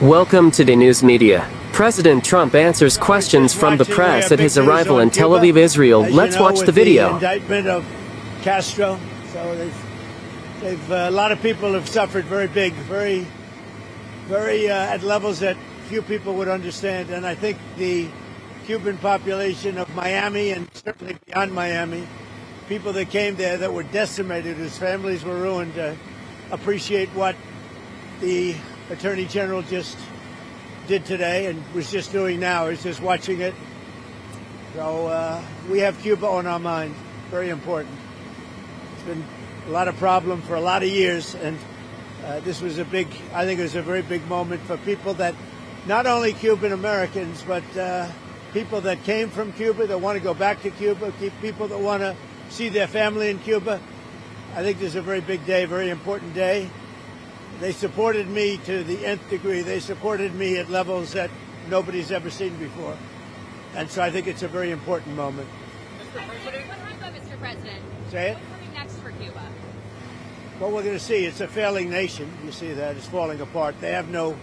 Welcome to the news media. President Trump answers questions from the press at his arrival in Tel Aviv, Israel. Let's watch the video. The indictment of Castro. So a lot of people have suffered very big, very at levels that few people would understand. And I think the Cuban population of Miami and certainly beyond Miami, people that came there that were decimated, whose families were ruined, appreciate what the Attorney General just did today and was just doing now. He's just watching it. So we have Cuba on our mind. Very important. It's been a lot of problem for a lot of years, and this was I think it was a very big moment for people that, not only Cuban Americans, but people that came from Cuba, that want to go back to Cuba, people that want to see their family in Cuba. I think this is a very big day, very important day. They supported me to the nth degree. They supported me at levels that nobody's ever seen before. And so I think it's a very important moment. Mr. President? What happened, Mr. President? Say it? What's coming next for Cuba? Well, we're going to see. It's a failing nation. You see that. It's falling apart. They have no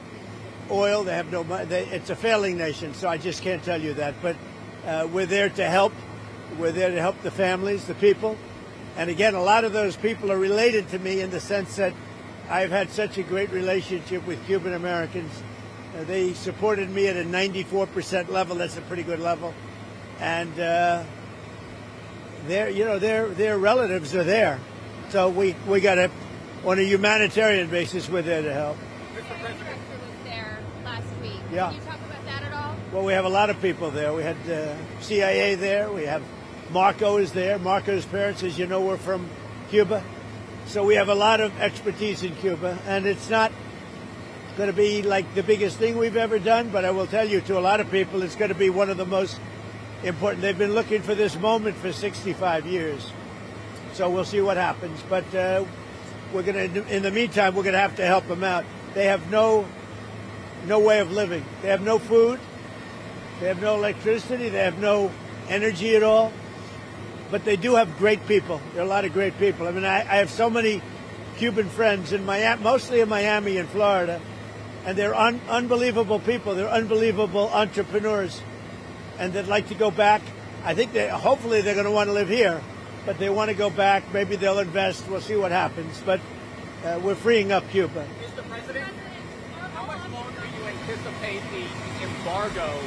oil. They have no money. It's a failing nation, so I just can't tell you that. But we're there to help. We're there to help the families, the people. And again, a lot of those people are related to me in the sense that I've had such a great relationship with Cuban Americans. They supported me at a 94% level. That's a pretty good level. And their relatives are there. So we got to, on a humanitarian basis, we're there to help. Mr. President was there last week. Yeah. Can you talk about that at all? Well, we have a lot of people there. We had CIA there. We have Marco is there. Marco's parents, as you know, were from Cuba. So we have a lot of expertise in Cuba, and it's not going to be like the biggest thing we've ever done, but I will tell you, to a lot of people, it's going to be one of the most important. They've been looking for this moment for 65 years. So we'll see what happens. But we're going to, in the meantime, we're going to have to help them out. They have no way of living. They have no food. They have no electricity. They have no energy at all. But they do have great people. There are a lot of great people. I mean, I have so many Cuban friends in Miami, mostly in Miami and Florida, and they're unbelievable people. They're unbelievable entrepreneurs, and they'd like to go back. I think hopefully they're going to want to live here, but they want to go back. Maybe they'll invest. We'll see what happens. But we're freeing up Cuba. Mr. President, how much longer do you anticipate the embargo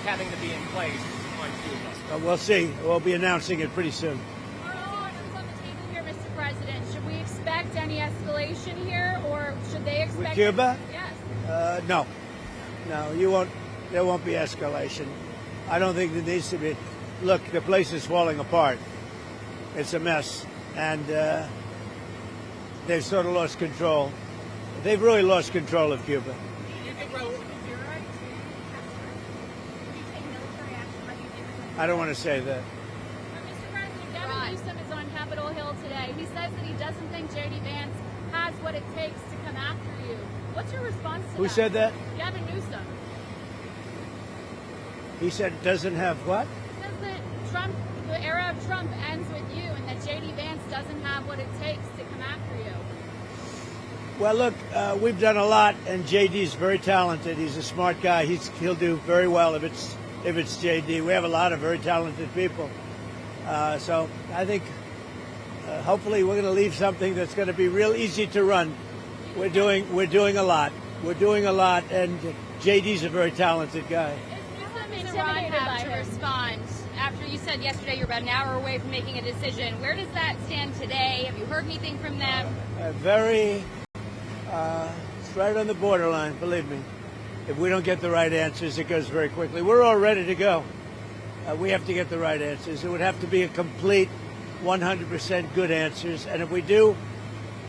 having to be in place on Cuba? We'll see. We'll be announcing it pretty soon. Are all options on the table here, Mr. President? Should we expect any escalation here, or should they expect... With Cuba? Yes. No. No, you won't. There won't be escalation. I don't think there needs to be. Look, the place is falling apart. It's a mess. And they've sort of lost control. They've really lost control of Cuba. I don't want to say that. Mr. President, Gavin Newsom is on Capitol Hill today. He says that he doesn't think J.D. Vance has what it takes to come after you. What's your response to that? Who said that? Gavin Newsom. He said it doesn't have what? He says that the era of Trump ends with you, and that J.D. Vance doesn't have what it takes to come after you. Well, look, we've done a lot, and J.D.'s very talented. He's a smart guy. He'll do very well if it's J.D. We have a lot of very talented people. So I think hopefully we're going to leave something that's going to be real easy to run. We're doing a lot. We're doing a lot, and J.D.'s a very talented guy. Is Iran have to respond after you said yesterday you're about an hour away from making a decision? Where does that stand today? Have you heard anything from them? It's right on the borderline, believe me. If we don't get the right answers, it goes very quickly. We're all ready to go. We have to get the right answers. It would have to be a complete 100% good answers. And if we do,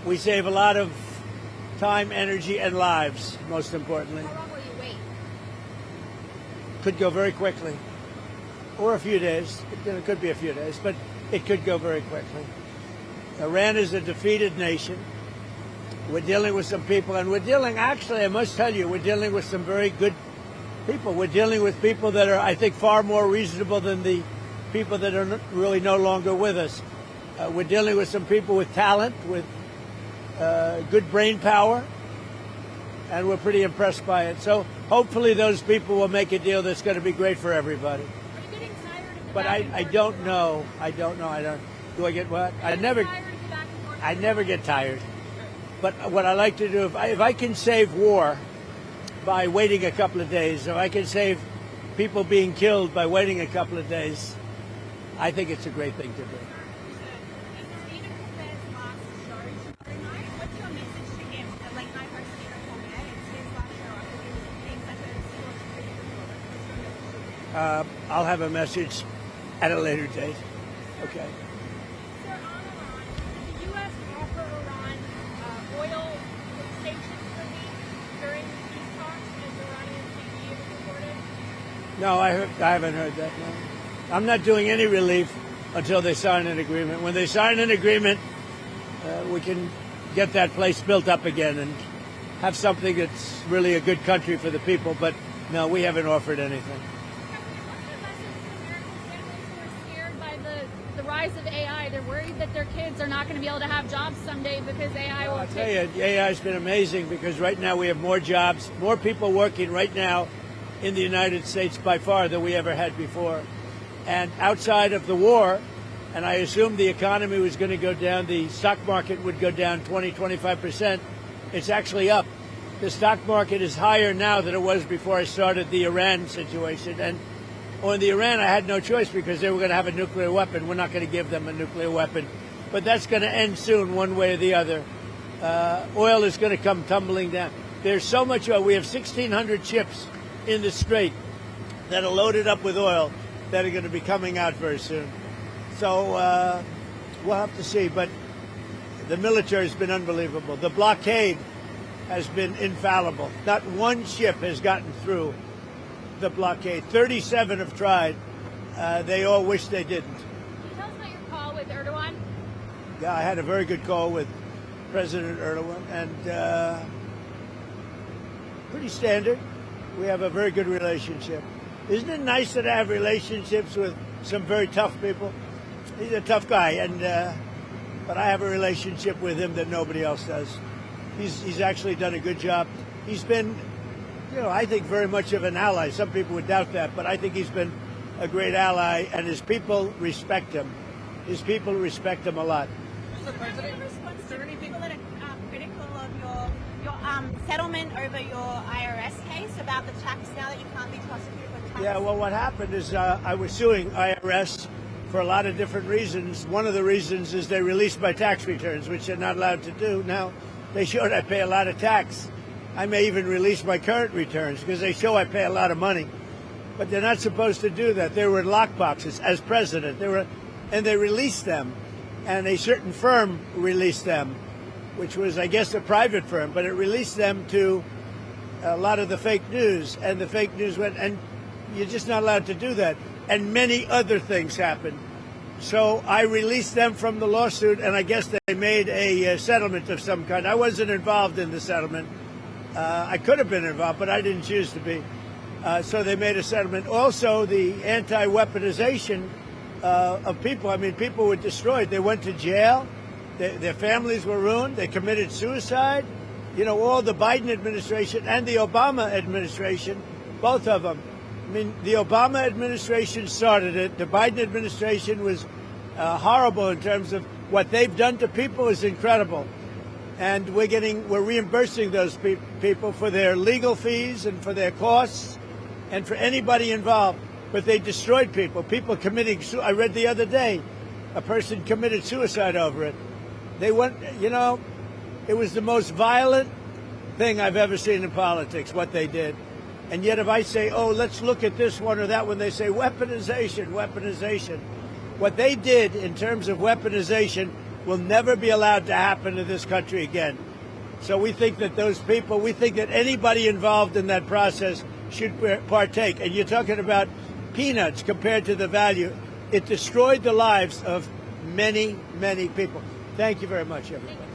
we save a lot of time, energy, and lives, most importantly. How long will you wait? Could go very quickly. Or a few days. It could be a few days, but it could go very quickly. Iran is a defeated nation. We're dealing with some people, and actually, I must tell you, we're dealing with some very good people. We're dealing with people that are, I think, far more reasonable than the people that are really no longer with us. We're dealing with some people with talent, with good brain power, and we're pretty impressed by it. So hopefully those people will make a deal that's going to be great for everybody. Are you getting tired of the But back and I forth? don't know. I don't know. I don't. Do I get what? Are you tired of the back and forth? I never get tired. But what I like to do, if I can save war by waiting a couple of days, if I can save people being killed by waiting a couple of days, I think it's a great thing to do. It's Stephen Colbert's last show tomorrow night. What's your message to him, the late night host Stephen Colbert? It's his last show after being such a scorched I'll have a message at a later date. Okay. Sir, on Iran, did the U.S. offer Iran oil sanctions relief during these talks, as Iranian TV has reported? No, I haven't heard that. No. I'm not doing any relief until they sign an agreement. When they sign an agreement, we can get that place built up again and have something that's really a good country for the people. But no, we haven't offered anything. The rise of AI, they're worried that their kids are not going to be able to have jobs someday because AI will I'll tell take. you, AI has been amazing because right now we have more jobs, more people working right now in the United States by far than we ever had before. And outside of the war, and I assumed the economy was going to go down, the stock market would go down 20-25%. It's actually up. The stock market is higher now than it was before I started the Iran situation. And on the Iran, I had no choice because they were going to have a nuclear weapon. We're not going to give them a nuclear weapon. But that's going to end soon, one way or the other. Oil is going to come tumbling down. There's so much oil. We have 1,600 ships in the Strait that are loaded up with oil that are going to be coming out very soon. So we'll have to see. But the military has been unbelievable. The blockade has been infallible. Not one ship has gotten through the blockade. 37 have tried. They all wish they didn't. Can you tell us about your call with Erdogan? Yeah, I had a very good call with President Erdogan, and pretty standard. We have a very good relationship. Isn't it nice that I have relationships with some very tough people? He's a tough guy, and but I have a relationship with him that nobody else does. He's actually done a good job. He's been, I think very much of an ally. Some people would doubt that, but I think he's been a great ally, and his people respect him. His people respect him a lot. Mr. President, response to people that are critical of your settlement over your IRS case about the tax now that you can't be prosecuted for tax? Yeah, well, what happened is I was suing IRS for a lot of different reasons. One of the reasons is they released my tax returns, which they're not allowed to do. Now, they showed I pay a lot of tax. I may even release my current returns because they show I pay a lot of money. But they're not supposed to do that. They were in lockboxes as president. And they released them. And a certain firm released them, which was, I guess, a private firm. But it released them to a lot of the fake news. And the fake news went, and you're just not allowed to do that. And many other things happened. So I released them from the lawsuit, and I guess they made a settlement of some kind. I wasn't involved in the settlement. I could have been involved, but I didn't choose to be. So they made a settlement. Also, the anti-weaponization of people. I mean, people were destroyed. They went to jail. Their families were ruined. They committed suicide. All the Biden administration and the Obama administration, both of them. I mean, the Obama administration started it. The Biden administration was horrible in terms of what they've done to people is incredible. And we're reimbursing those people for their legal fees and for their costs and for anybody involved. But they destroyed people. People committing I read the other day, a person committed suicide over it. They went, it was the most violent thing I've ever seen in politics, what they did. And yet if I say, let's look at this one or that one, they say weaponization. What they did in terms of weaponization will never be allowed to happen in this country again. So we think that we think that anybody involved in that process should partake. And you're talking about peanuts compared to the value. It destroyed the lives of many, many people. Thank you very much, everybody.